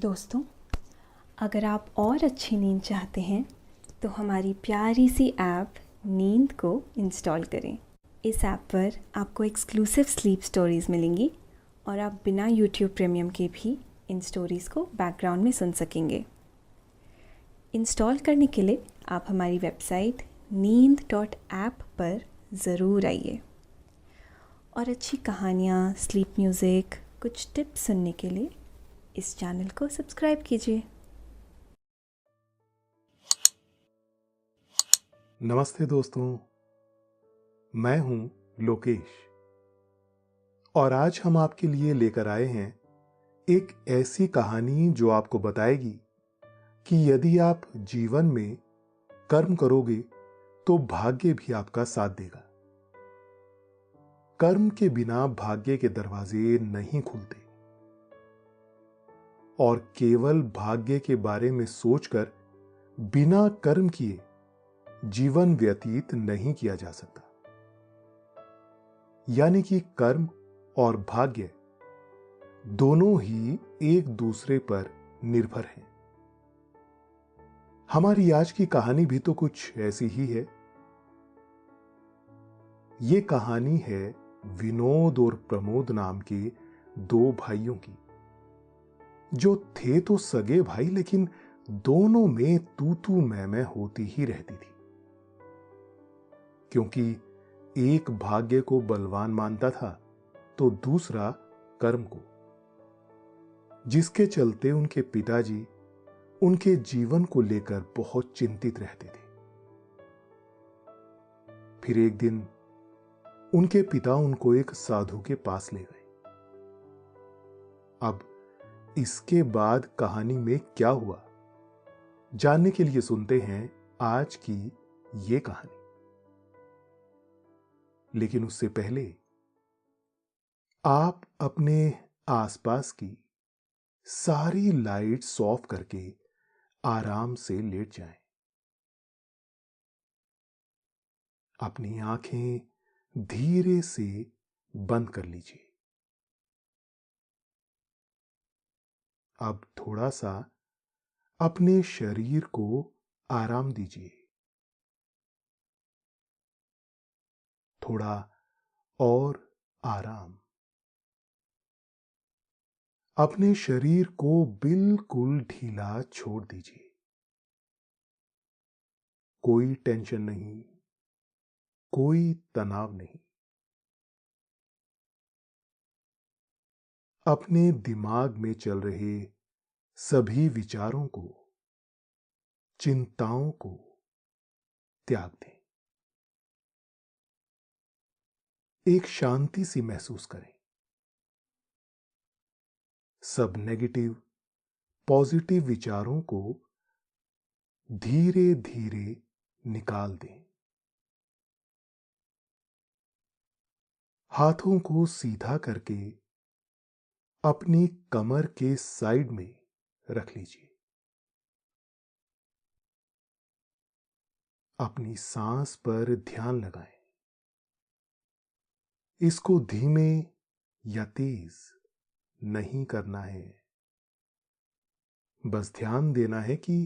दोस्तों, अगर आप और अच्छी नींद चाहते हैं तो हमारी प्यारी सी ऐप नींद को इंस्टॉल करें। इस ऐप पर आपको एक्सक्लूसिव स्लीप स्टोरीज़ मिलेंगी और आप बिना यूट्यूब प्रीमियम के भी इन स्टोरीज़ को बैकग्राउंड में सुन सकेंगे। इंस्टॉल करने के लिए आप हमारी वेबसाइट नींद.ऐप पर ज़रूर आइए और अच्छी कहानियाँ, स्लीप म्यूज़िक, कुछ टिप्स सुनने के लिए इस चैनल को सब्सक्राइब कीजिए। नमस्ते दोस्तों, मैं हूं लोकेश और आज हम आपके लिए लेकर आए हैं एक ऐसी कहानी जो आपको बताएगी कि यदि आप जीवन में कर्म करोगे तो भाग्य भी आपका साथ देगा। कर्म के बिना भाग्य के दरवाजे नहीं खुलते और केवल भाग्य के बारे में सोचकर बिना कर्म किए जीवन व्यतीत नहीं किया जा सकता। यानी कि कर्म और भाग्य दोनों ही एक दूसरे पर निर्भर हैं। हमारी आज की कहानी भी तो कुछ ऐसी ही है। ये कहानी है विनोद और प्रमोद नाम के दो भाइयों की, जो थे तो सगे भाई, लेकिन दोनों में तू तू मैं होती ही रहती थी। क्योंकि एक भाग्य को बलवान मानता था तो दूसरा कर्म को, जिसके चलते उनके पिताजी उनके जीवन को लेकर बहुत चिंतित रहते थे। फिर एक दिन उनके पिता उनको एक साधु के पास ले गए। अब इसके बाद कहानी में क्या हुआ, जानने के लिए सुनते हैं आज की ये कहानी। लेकिन उससे पहले आप अपने आसपास की सारी लाइट्स ऑफ करके आराम से लेट जाएं। अपनी आंखें धीरे से बंद कर लीजिए। अब थोड़ा सा अपने शरीर को आराम दीजिए। थोड़ा और आराम। अपने शरीर को बिल्कुल ढीला छोड़ दीजिए। कोई टेंशन नहीं, कोई तनाव नहीं। अपने दिमाग में चल रहे सभी विचारों को, चिंताओं को त्याग दें। एक शांति सी महसूस करें। सब नेगेटिव, पॉजिटिव विचारों को धीरे धीरे निकाल दें। हाथों को सीधा करके अपनी कमर के साइड में रख लीजिए। अपनी सांस पर ध्यान लगाएं। इसको धीमे या तेज नहीं करना है। बस ध्यान देना है कि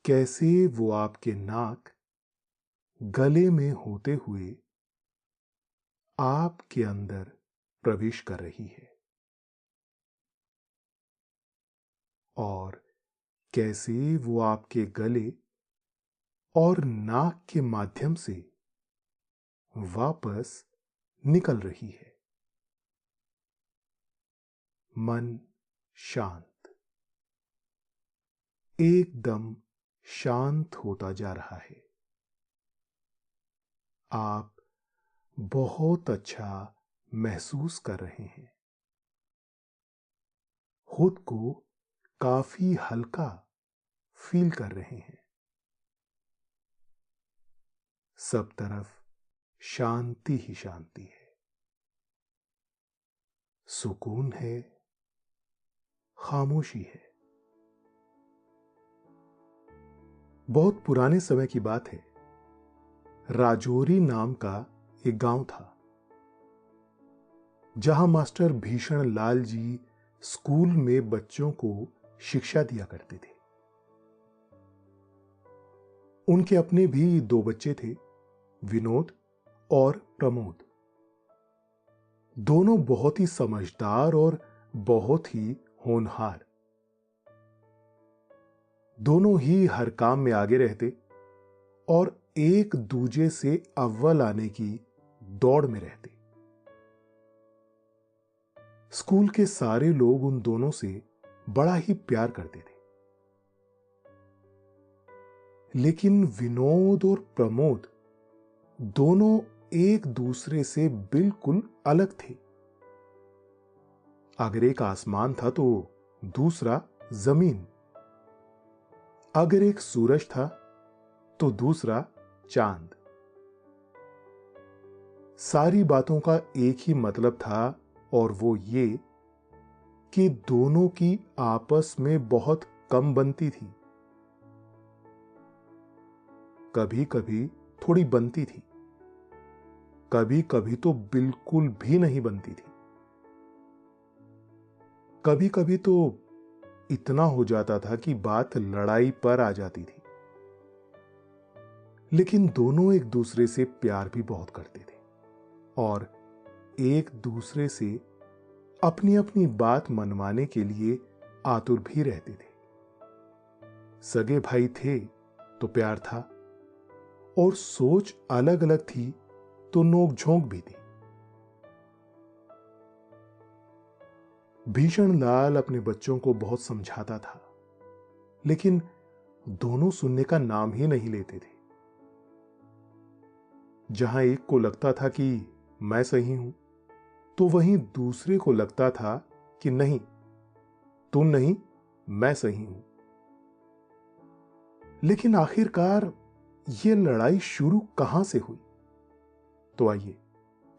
कैसे वो आपके नाक, गले में होते हुए आपके अंदर प्रवेश कर रही है और कैसे वो आपके गले और नाक के माध्यम से वापस निकल रही है। मन शांत, एकदम शांत होता जा रहा है। आप बहुत अच्छा महसूस कर रहे हैं। खुद को काफी हल्का फील कर रहे हैं। सब तरफ शांति ही शांति है, सुकून है, खामोशी है। बहुत पुराने समय की बात है। राजौरी नाम का एक गांव था, जहां मास्टर भीषण लाल जी स्कूल में बच्चों को शिक्षा दिया करते थे। उनके अपने भी 2 बच्चे थे, विनोद और प्रमोद। दोनों बहुत ही समझदार और बहुत ही होनहार। दोनों ही हर काम में आगे रहते और एक दूजे से अव्वल आने की दौड़ में रहते। स्कूल के सारे लोग उन दोनों से बड़ा ही प्यार करते थे। लेकिन विनोद और प्रमोद दोनों एक दूसरे से बिल्कुल अलग थे। अगर एक आसमान था तो दूसरा जमीन। अगर एक सूरज था तो दूसरा चांद। सारी बातों का एक ही मतलब था और वो ये कि दोनों की आपस में बहुत कम बनती थी। कभी कभी थोड़ी बनती थी, कभी कभी तो बिल्कुल भी नहीं बनती थी। कभी कभी तो इतना हो जाता था कि बात लड़ाई पर आ जाती थी। लेकिन दोनों एक दूसरे से प्यार भी बहुत करते थे और एक दूसरे से अपनी अपनी बात मनवाने के लिए आतुर भी रहते थे। सगे भाई थे तो प्यार था, और सोच अलग अलग थी तो नोक-झोंक भी थी। भीषण लाल अपने बच्चों को बहुत समझाता था, लेकिन दोनों सुनने का नाम ही नहीं लेते थे। जहां एक को लगता था कि मैं सही हूं, तो वहीं दूसरे को लगता था कि नहीं, तुम नहीं, मैं सही हूं। लेकिन आखिरकार यह लड़ाई शुरू कहां से हुई? तो आइए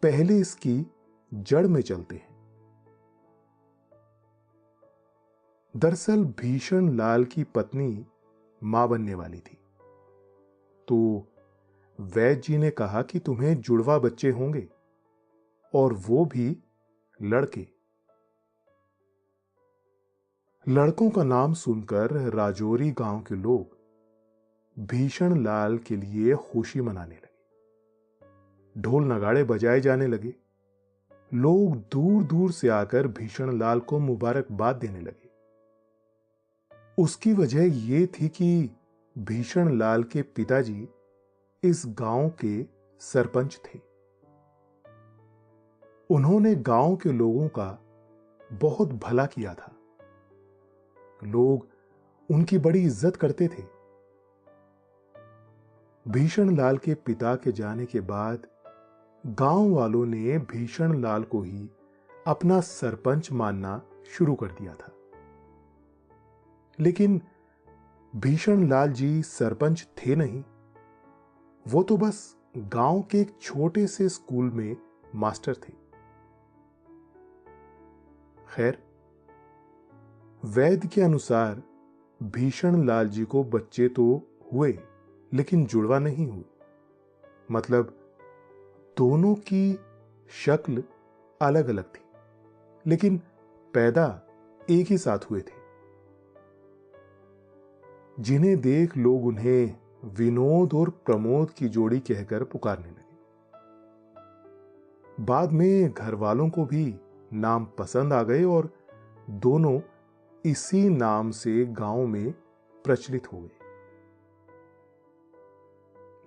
पहले इसकी जड़ में चलते हैं। दरअसल भीषण लाल की पत्नी मां बनने वाली थी, तो वैद्य जी ने कहा कि तुम्हें जुड़वा बच्चे होंगे, और वो भी लड़के। लड़कों का नाम सुनकर राजौरी गांव के लोग भीषण लाल के लिए खुशी मनाने लगे। ढोल नगाड़े बजाए जाने लगे। लोग दूर दूर से आकर भीषण लाल को मुबारकबाद देने लगे। उसकी वजह यह थी कि भीषण लाल के पिताजी इस गांव के सरपंच थे। उन्होंने गांव के लोगों का बहुत भला किया था। लोग उनकी बड़ी इज्जत करते थे। भीषण लाल के पिता के जाने के बाद गांव वालों ने भीषण लाल को ही अपना सरपंच मानना शुरू कर दिया था। लेकिन भीषण लाल जी सरपंच थे नहीं, वो तो बस गांव के एक छोटे से स्कूल में मास्टर थे। खैर, वैद्य के अनुसार भीषण लाल जी को बच्चे तो हुए, लेकिन जुड़वा नहीं हुए। मतलब दोनों की शक्ल अलग अलग थी, लेकिन पैदा एक ही साथ हुए थे। जिन्हें देख लोग उन्हें विनोद और प्रमोद की जोड़ी कहकर पुकारने लगे। बाद में घर वालों को भी नाम पसंद आ गए और दोनों इसी नाम से गांव में प्रचलित हो गए।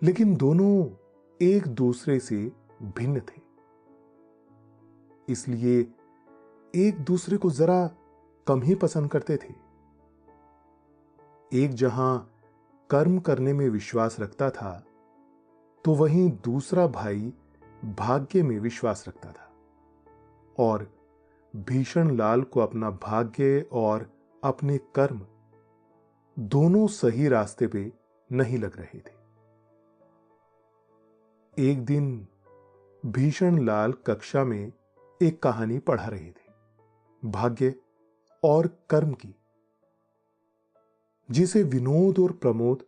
लेकिन दोनों एक दूसरे से भिन्न थे, इसलिए एक दूसरे को जरा कम ही पसंद करते थे। एक जहां कर्म करने में विश्वास रखता था, तो वहीं दूसरा भाई भाग्य में विश्वास रखता था, और भीषण लाल को अपना भाग्य और अपने कर्म दोनों सही रास्ते पे नहीं लग रहे थे। एक दिन भीषण लाल कक्षा में एक कहानी पढ़ा रहे थे, भाग्य और कर्म की, जिसे विनोद और प्रमोद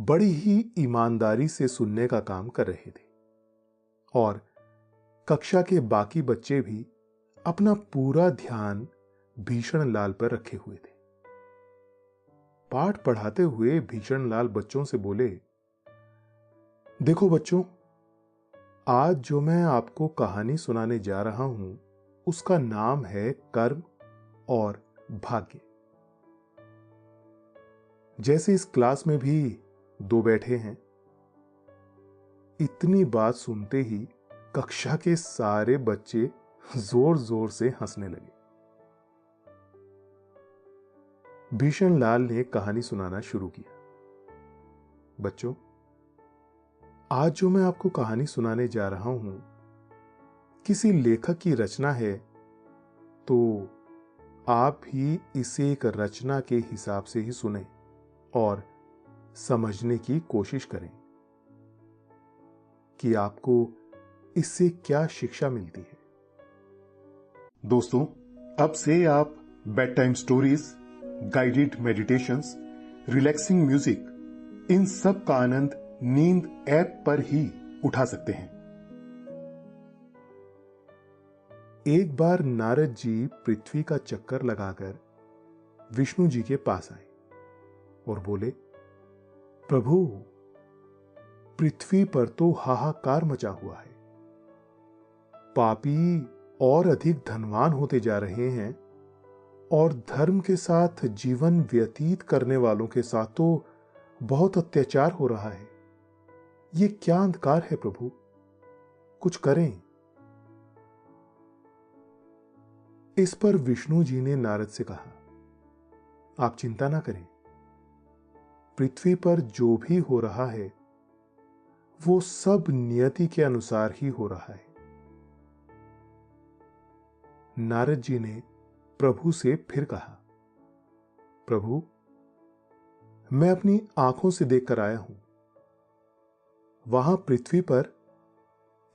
बड़ी ही ईमानदारी से सुनने का काम कर रहे थे, और कक्षा के बाकी बच्चे भी अपना पूरा ध्यान भीषण लाल पर रखे हुए थे। पाठ पढ़ाते हुए भीषणलाल बच्चों से बोले, देखो बच्चों, आज जो मैं आपको कहानी सुनाने जा रहा हूं उसका नाम है कर्म और भाग्य। जैसे इस क्लास में भी दो बैठे हैं, इतनी बात सुनते ही कक्षा के सारे बच्चे जोर जोर से हंसने लगे। भीषणलाल ने कहानी सुनाना शुरू किया। बच्चों, आज जो मैं आपको कहानी सुनाने जा रहा हूं किसी लेखक की रचना है, तो आप भी इसे एक रचना के हिसाब से ही सुने और समझने की कोशिश करें कि आपको इससे क्या शिक्षा मिलती है। दोस्तों, अब से आप bed time stories, guided meditations, relaxing music, इन सब का आनंद नींद ऐप पर ही उठा सकते हैं। एक बार नारद जी पृथ्वी का चक्कर लगाकर विष्णु जी के पास आए और बोले, प्रभु, पृथ्वी पर तो हाहाकार मचा हुआ है। पापी और अधिक धनवान होते जा रहे हैं और धर्म के साथ जीवन व्यतीत करने वालों के साथ तो बहुत अत्याचार हो रहा है। ये क्या अंधकार है प्रभु, कुछ करें। इस पर विष्णु जी ने नारद से कहा, आप चिंता ना करें, पृथ्वी पर जो भी हो रहा है वो सब नियति के अनुसार ही हो रहा है। नारद जी ने प्रभु से फिर कहा, प्रभु, मैं अपनी आंखों से देखकर आया हूं, वहां पृथ्वी पर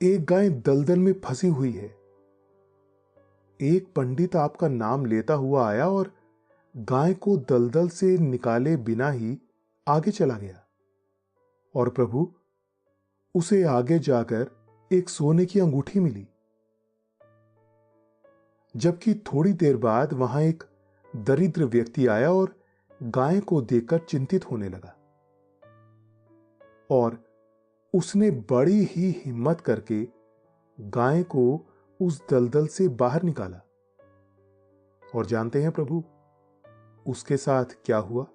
एक गाय दलदल में फंसी हुई है। एक पंडित आपका नाम लेता हुआ आया और गाय को दलदल से निकाले बिना ही आगे चला गया, और प्रभु, उसे आगे जाकर एक सोने की अंगूठी मिली। जबकि थोड़ी देर बाद वहां एक दरिद्र व्यक्ति आया और गाय को देखकर चिंतित होने लगा, और उसने बड़ी ही हिम्मत करके गाय को उस दलदल से बाहर निकाला। और जानते हैं प्रभु, उसके साथ क्या हुआ?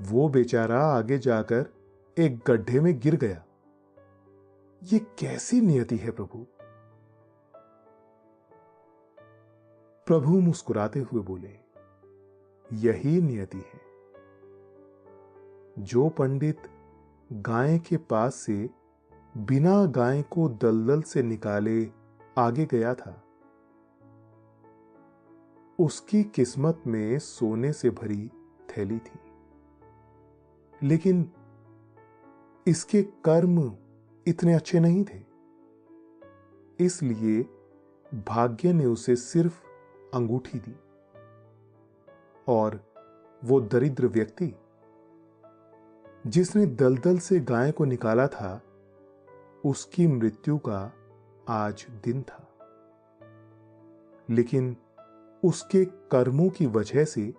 वो बेचारा आगे जाकर एक गड्ढे में गिर गया। ये कैसी नियति है प्रभु? प्रभु मुस्कुराते हुए बोले, यही नियति है। जो पंडित गाय के पास से बिना गाय को दलदल से निकाले आगे गया था, उसकी किस्मत में सोने से भरी थैली थी, लेकिन इसके कर्म इतने अच्छे नहीं थे, इसलिए भाग्य ने उसे सिर्फ अंगूठी दी। और वो दरिद्र व्यक्ति जिसने दलदल से गाय को निकाला था, उसकी मृत्यु का आज दिन था, लेकिन उसके कर्मों की वजह से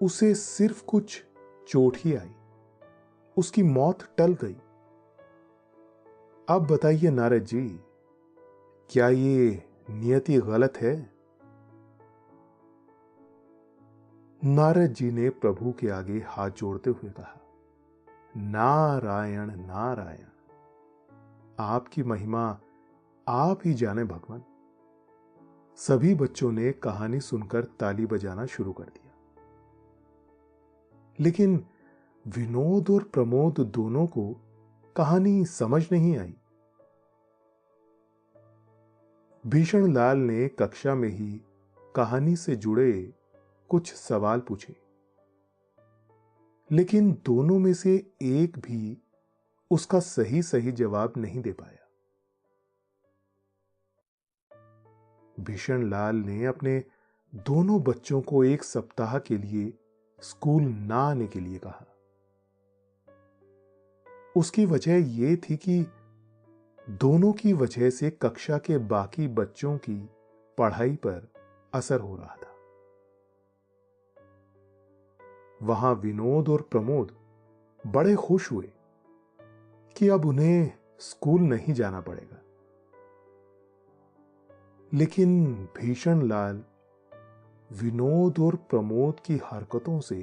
उसे सिर्फ कुछ चोट ही आई, उसकी मौत टल गई। अब बताइए नारद जी, क्या ये नियति गलत है? नारद जी ने प्रभु के आगे हाथ जोड़ते हुए कहा, नारायण नारायण, आपकी महिमा आप ही जाने भगवान। सभी बच्चों ने कहानी सुनकर ताली बजाना शुरू कर दिया, लेकिन विनोद और प्रमोद दोनों को कहानी समझ नहीं आई। भीषणलाल ने कक्षा में ही कहानी से जुड़े कुछ सवाल पूछे, लेकिन दोनों में से एक भी उसका सही सही जवाब नहीं दे पाया। भीषणलाल ने अपने दोनों बच्चों को एक सप्ताह के लिए स्कूल ना आने के लिए कहा। उसकी वजह यह थी कि दोनों की वजह से कक्षा के बाकी बच्चों की पढ़ाई पर असर हो रहा था। वहां विनोद और प्रमोद बड़े खुश हुए कि अब उन्हें स्कूल नहीं जाना पड़ेगा। लेकिन भीषण लाल विनोद और प्रमोद की हरकतों से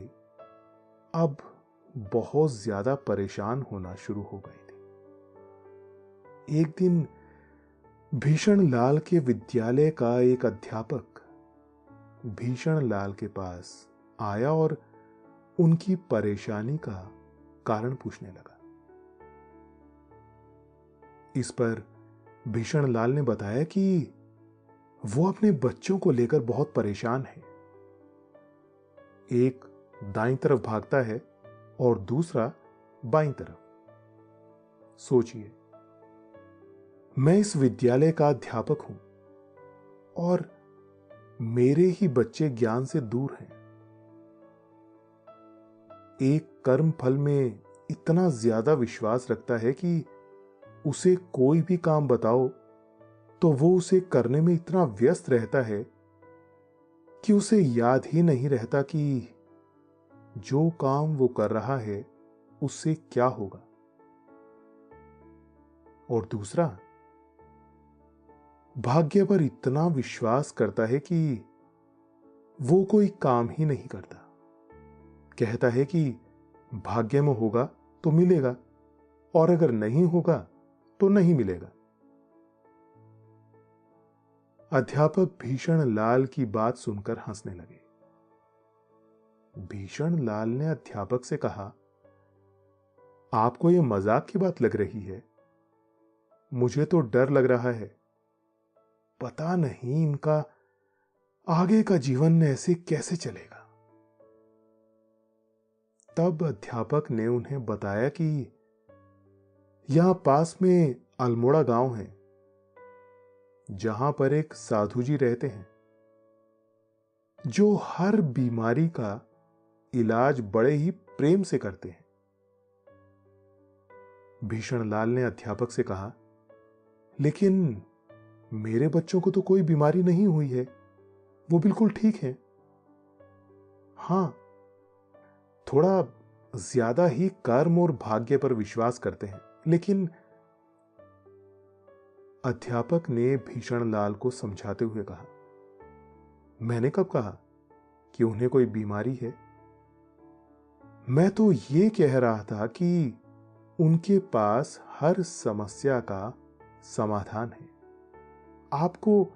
अब बहुत ज्यादा परेशान होना शुरू हो गए थे। एक दिन भीषण लाल के विद्यालय का एक अध्यापक भीषण लाल के पास आया और उनकी परेशानी का कारण पूछने लगा। इस पर भीषण लाल ने बताया कि वो अपने बच्चों को लेकर बहुत परेशान है। एक दाईं तरफ भागता है और दूसरा बाईं तरफ। सोचिए, मैं इस विद्यालय का अध्यापक हूं और मेरे ही बच्चे ज्ञान से दूर हैं। एक कर्म फल में इतना ज्यादा विश्वास रखता है कि उसे कोई भी काम बताओ तो वो उसे करने में इतना व्यस्त रहता है कि उसे याद ही नहीं रहता कि जो काम वो कर रहा है उससे क्या होगा। और दूसरा भाग्य पर इतना विश्वास करता है कि वो कोई काम ही नहीं करता। कहता है कि भाग्य में होगा तो मिलेगा और अगर नहीं होगा तो नहीं मिलेगा। अध्यापक भीषण लाल की बात सुनकर हंसने लगे। भीषण लाल ने अध्यापक से कहा, आपको यह मजाक की बात लग रही है? मुझे तो डर लग रहा है। पता नहीं इनका आगे का जीवन ऐसे कैसे चलेगा। तब अध्यापक ने उन्हें बताया कि यहां पास में अल्मोड़ा गांव है, जहां पर एक साधु जी रहते हैं जो हर बीमारी का इलाज बड़े ही प्रेम से करते हैं। भीषण लाल ने अध्यापक से कहा, लेकिन मेरे बच्चों को तो कोई बीमारी नहीं हुई है, वो बिल्कुल ठीक है। हां, थोड़ा ज्यादा ही कर्म और भाग्य पर विश्वास करते हैं। लेकिन अध्यापक ने भीषण लाल को समझाते हुए कहा, मैंने कब कहा कि उन्हें कोई बीमारी है? मैं तो ये कह रहा था कि उनके पास हर समस्या का समाधान है। आपको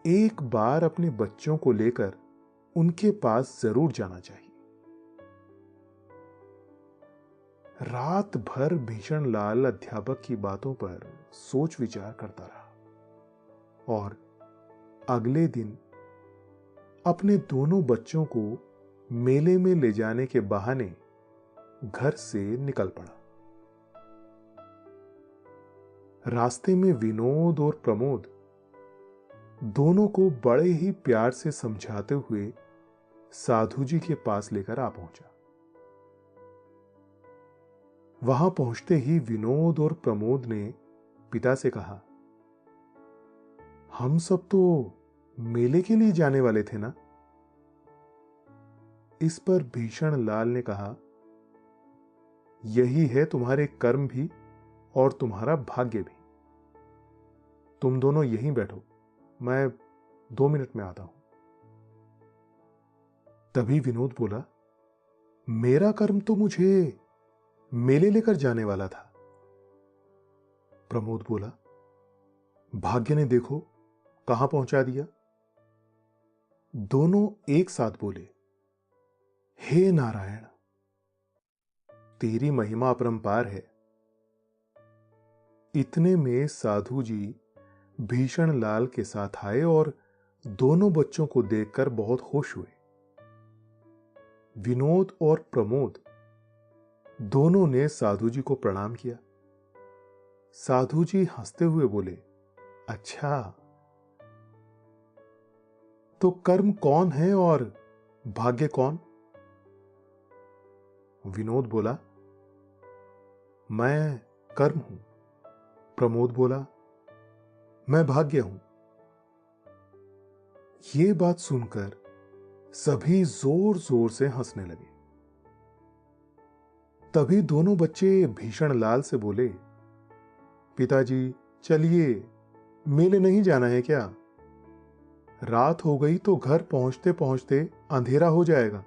एक बार अपने बच्चों को लेकर उनके पास जरूर जाना चाहिए। रात भर भीषण लाल अध्यापक की बातों पर सोच विचार करता रहा और अगले दिन अपने दोनों बच्चों को मेले में ले जाने के बहाने घर से निकल पड़ा। रास्ते में विनोद और प्रमोद दोनों को बड़े ही प्यार से समझाते हुए साधु जी के पास लेकर आ पहुंचा। वहां पहुंचते ही विनोद और प्रमोद ने पिता से कहा, हम सब तो मेले के लिए जाने वाले थे ना? इस पर भीषण लाल ने कहा, यही है तुम्हारे कर्म भी और तुम्हारा भाग्य भी। तुम दोनों यहीं बैठो, मैं 2 मिनट में आता हूं। तभी विनोद बोला, मेरा कर्म तो मुझे मेले लेकर जाने वाला था। प्रमोद बोला, भाग्य ने देखो कहां पहुंचा दिया। दोनों एक साथ बोले, हे नारायण, तेरी महिमा अपरंपार है। इतने में साधु जी भीषण लाल के साथ आए और दोनों बच्चों को देखकर बहुत खुश हुए। विनोद और प्रमोद दोनों ने साधु जी को प्रणाम किया। साधु जी हंसते हुए बोले, अच्छा, तो कर्म कौन है और भाग्य कौन? विनोद बोला, मैं कर्म हूं। प्रमोद बोला, मैं भाग्य हूं। ये बात सुनकर सभी जोर जोर से हंसने लगे। तभी दोनों बच्चे भीषण लाल से बोले, पिताजी चलिए, मेले नहीं जाना है क्या? रात हो गई तो घर पहुंचते पहुंचते अंधेरा हो जाएगा।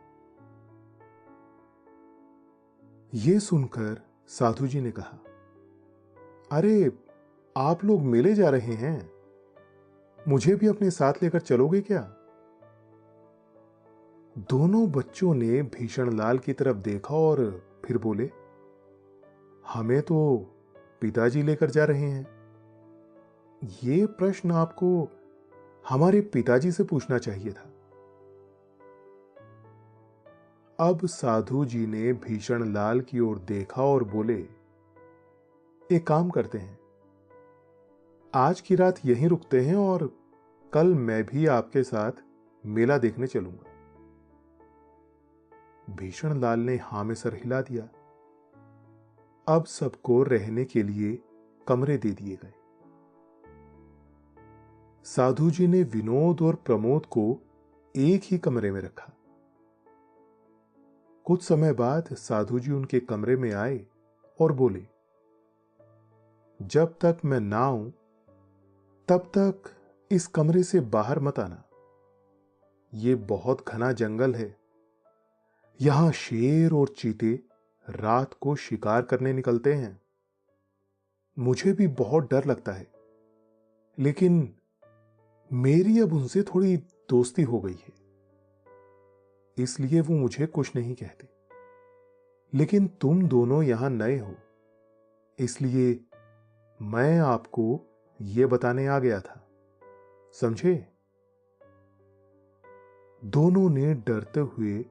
यह सुनकर साधु जी ने कहा, अरे आप लोग मेले जा रहे हैं, मुझे भी अपने साथ लेकर चलोगे क्या? दोनों बच्चों ने भीषण लाल की तरफ देखा और फिर बोले, हमें तो पिताजी लेकर जा रहे हैं। ये प्रश्न आपको हमारे पिताजी से पूछना चाहिए था। अब साधु जी ने भीषण लाल की ओर देखा और बोले, एक काम करते हैं, आज की रात यहीं रुकते हैं और कल मैं भी आपके साथ मेला देखने चलूंगा। भीषण लाल ने हां में सर हिला दिया। अब सबको रहने के लिए कमरे दे दिए गए। साधु जी ने विनोद और प्रमोद को एक ही कमरे में रखा। कुछ समय बाद साधु जी उनके कमरे में आए और बोले, जब तक मैं ना आऊं तब तक इस कमरे से बाहर मत आना। ये बहुत घना जंगल है, यहां शेर और चीते रात को शिकार करने निकलते हैं। मुझे भी बहुत डर लगता है, लेकिन मेरी अब उनसे थोड़ी दोस्ती हो गई है, इसलिए वो मुझे कुछ नहीं कहते। लेकिन तुम दोनों यहां नए हो, इसलिए मैं आपको यह बताने आ गया था, समझे? दोनों ने डरते हुए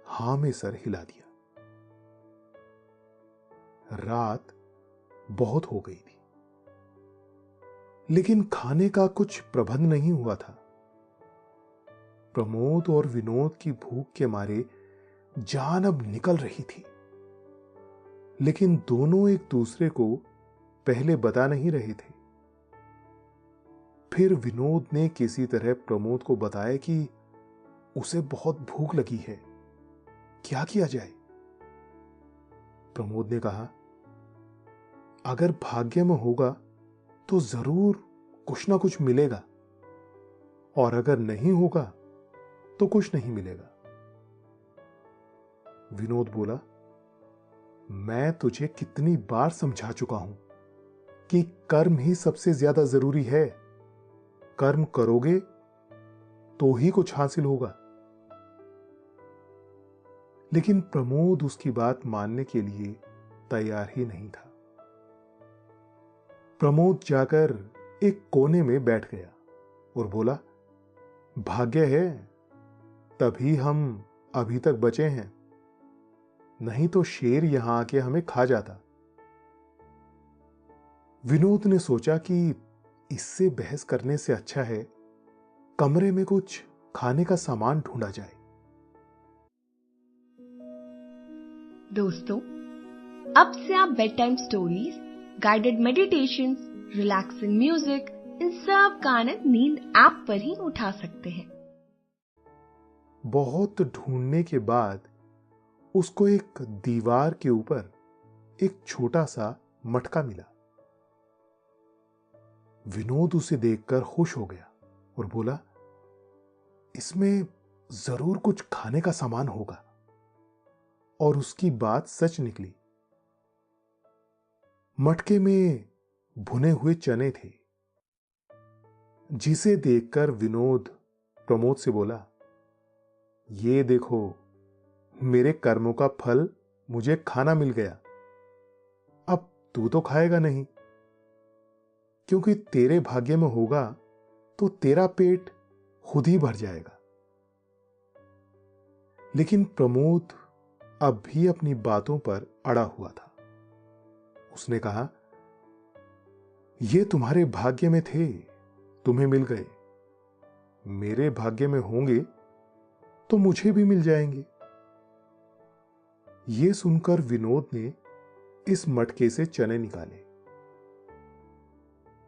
हां में सर हिला दिया। रात बहुत हो गई थी, लेकिन खाने का कुछ प्रबंध नहीं हुआ था। प्रमोद और विनोद की भूख के मारे जान अब निकल रही थी, लेकिन दोनों एक दूसरे को पहले बता नहीं रहे थे। फिर विनोद ने किसी तरह प्रमोद को बताया कि उसे बहुत भूख लगी है, क्या किया जाए? प्रमोद ने कहा, अगर भाग्य में होगा तो जरूर कुछ ना कुछ मिलेगा, और अगर नहीं होगा तो कुछ नहीं मिलेगा। विनोद बोला, मैं तुझे कितनी बार समझा चुका हूं कि कर्म ही सबसे ज्यादा जरूरी है। कर्म करोगे तो ही कुछ हासिल होगा। लेकिन प्रमोद उसकी बात मानने के लिए तैयार ही नहीं था। प्रमोद जाकर एक कोने में बैठ गया और बोला, भाग्य है तभी हम अभी तक बचे हैं, नहीं तो शेर यहां आके हमें खा जाता। विनोद ने सोचा कि इससे बहस करने से अच्छा है कमरे में कुछ खाने का सामान ढूंढा जाए। दोस्तों, अब से आप bed time stories, guided meditation, relaxing music, इन सब का आनंद नींद ऐप पर ही उठा सकते हैं। बहुत ढूंढने के बाद उसको एक दीवार के ऊपर एक छोटा सा मटका मिला। विनोद उसे देखकर खुश हो गया और बोला, इसमें जरूर कुछ खाने का सामान होगा। और उसकी बात सच निकली। मटके में भुने हुए चने थे, जिसे देखकर विनोद प्रमोद से बोला, ये देखो, मेरे कर्मों का फल मुझे खाना मिल गया। अब तू तो खाएगा नहीं, क्योंकि तेरे भाग्य में होगा तो तेरा पेट खुद ही भर जाएगा। लेकिन प्रमोद अब भी अपनी बातों पर अड़ा हुआ था। उसने कहा, ये तुम्हारे भाग्य में थे, तुम्हें मिल गए। मेरे भाग्य में होंगे तो मुझे भी मिल जाएंगे। यह सुनकर विनोद ने इस मटके से चने निकाले।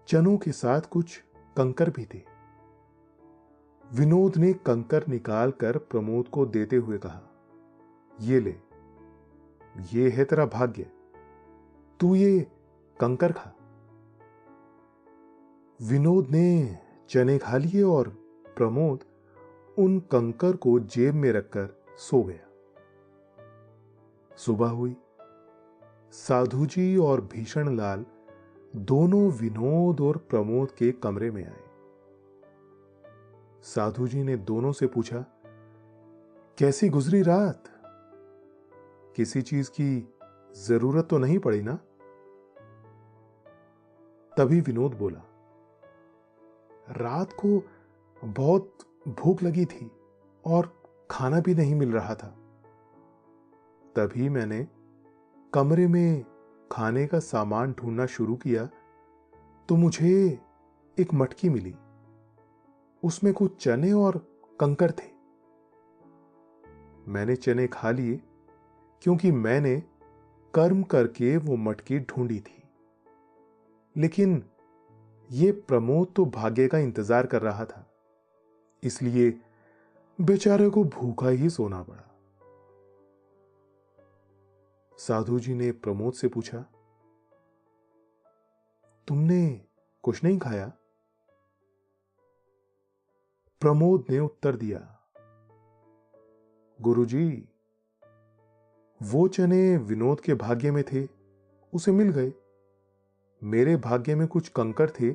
चनों के साथ कुछ कंकर भी थे। विनोद ने कंकर निकालकर प्रमोद को देते हुए कहा, ये ले, ये है तेरा भाग्य, तू ये कंकर खा। विनोद ने चने खा लिए और प्रमोद उन कंकर को जेब में रखकर सो गया। सुबह हुई। साधु जी और भीषण लाल दोनों विनोद और प्रमोद के कमरे में आए। साधु जी ने दोनों से पूछा, कैसी गुजरी रात? किसी चीज की जरूरत तो नहीं पड़ी ना? तभी विनोद बोला, रात को बहुत भूख लगी थी और खाना भी नहीं मिल रहा था। तभी मैंने कमरे में खाने का सामान ढूंढना शुरू किया तो मुझे एक मटकी मिली। उसमें कुछ चने और कंकर थे। मैंने चने खा लिए क्योंकि मैंने कर्म करके वो मटकी ढूंढी थी। लेकिन ये प्रमोद तो भाग्य का इंतजार कर रहा था, इसलिए बेचारे को भूखा ही सोना पड़ा। साधु जी ने प्रमोद से पूछा, तुमने कुछ नहीं खाया? प्रमोद ने उत्तर दिया, गुरुजी, वो चने विनोद के भाग्य में थे, उसे मिल गए। मेरे भाग्य में कुछ कंकर थे,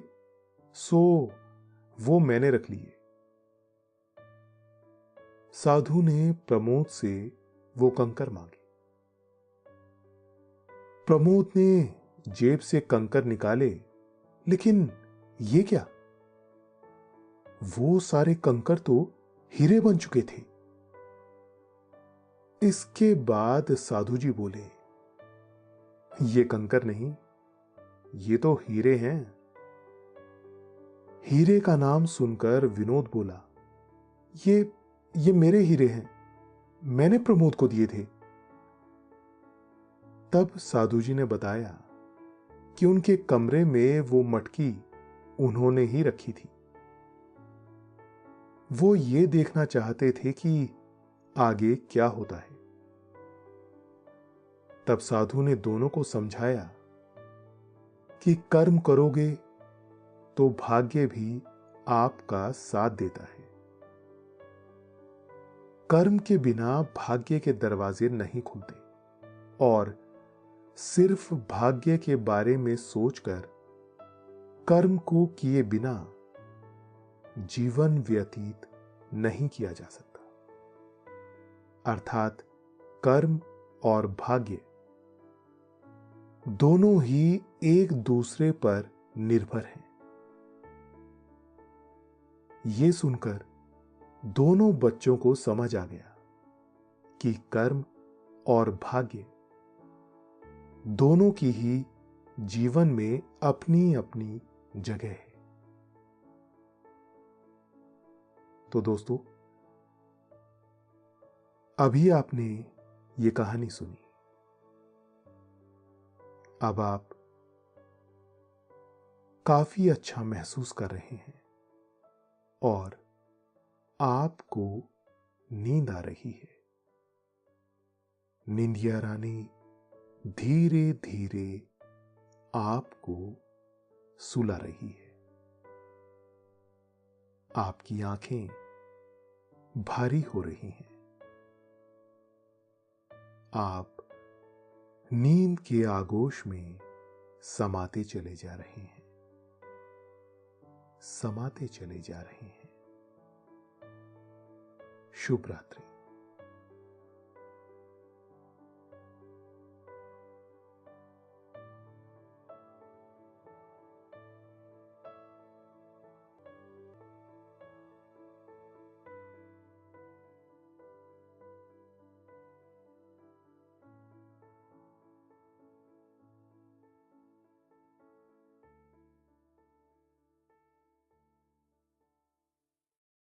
सो वो मैंने रख लिए। साधु ने प्रमोद से वो कंकर मांगे। प्रमोद ने जेब से कंकर निकाले, लेकिन ये क्या? वो सारे कंकर तो हीरे बन चुके थे। इसके बाद साधु जी बोले, ये कंकर नहीं, ये तो हीरे हैं। हीरे का नाम सुनकर विनोद बोला, ये मेरे हीरे हैं, मैंने प्रमोद को दिए थे। तब साधु जी ने बताया कि उनके कमरे में वो मटकी उन्होंने ही रखी थी। वो ये देखना चाहते थे कि आगे क्या होता है। तब साधु ने दोनों को समझाया कि कर्म करोगे तो भाग्य भी आपका साथ देता है। कर्म के बिना भाग्य के दरवाजे नहीं खुलते और सिर्फ भाग्य के बारे में सोचकर कर्म को किए बिना जीवन व्यतीत नहीं किया जा सकता। अर्थात कर्म और भाग्य दोनों ही एक दूसरे पर निर्भर हैं। ये सुनकर दोनों बच्चों को समझ आ गया कि कर्म और भाग्य दोनों की ही जीवन में अपनी अपनी जगह है। तो दोस्तों, अभी आपने ये कहानी सुनी। अब आप काफी अच्छा महसूस कर रहे हैं और आपको नींद आ रही है। निंदिया रानी धीरे धीरे आपको सुला रही है। आपकी आंखें भारी हो रही हैं। आप नींद के आगोश में समाते चले जा रहे हैं, समाते चले जा रहे हैं। शुभ रात्रि।